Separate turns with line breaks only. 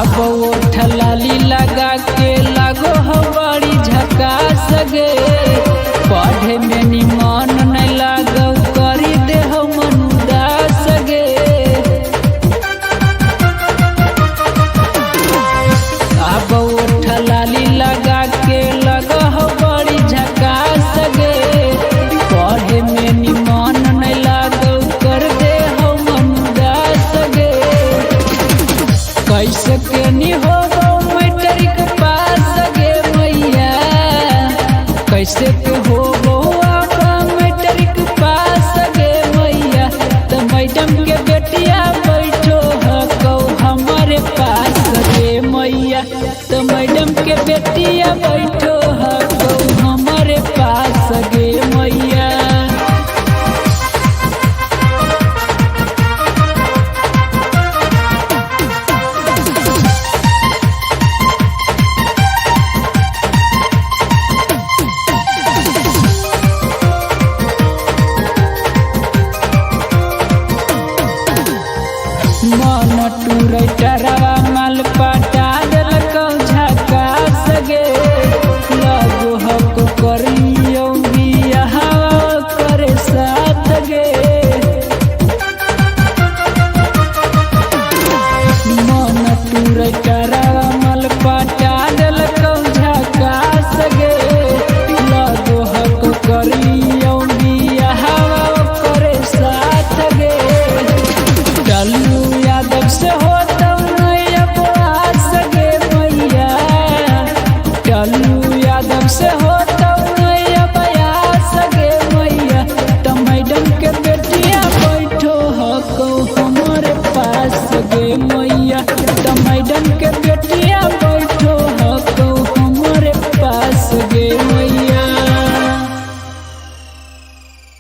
अब ठलाली लगा के लगो हो बड़ी झकास गे। पढ़े में निमन नहीं लागो करी दे हो मन उदास गे। अब ठलाली लगा के लगो हो बड़ी झकास गे। पढ़े में निमन नहीं लागो कर दे हो मन उदास गे। कैसे के नी हो मैट्रिक पास गे मैया, कैसे के हो मैट्रिक पास गे मैया। तो मैडम के बेटिया बैठो हको हमारे पास गे मैया। तो मैडम के बेटिया बैठो हको हमारे पास गे मैया। मन टूरवा माल पटा दिलको झकास गे। लगो हको करियो बियाह करे साथ गे। मन टूरवा माल पटा दिलको झकास गे। लगो हको करियो बियाह करे साथ गे। चलू यादव से होता नहीं अब आस गे मैया। चलू यादव से होता नहीं अब आस गे मैया। तो मैडम के बेटिया बैठो हको हमारे पास गे मैया।